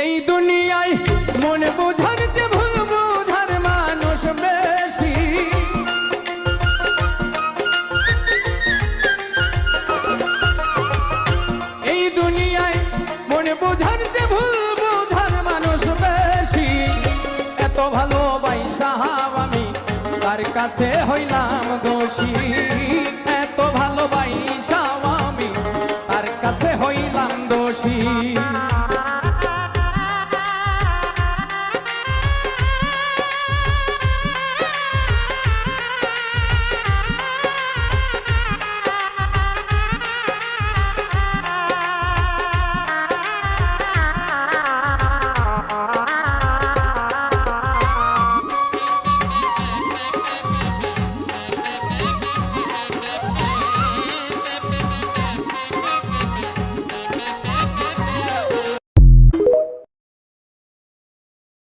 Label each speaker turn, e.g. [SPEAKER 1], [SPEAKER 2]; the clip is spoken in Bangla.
[SPEAKER 1] এই দুনিয়ায় মনে বোঝার যে ভুল বোঝার মানুষ বেশি। এই দুনিয়ায় মনে বোঝার যে ভুল বোঝার মানুষ বেশি। এত ভালোবাসা আমি তার কাছে হইলাম দোষী। এত ভালোবাসা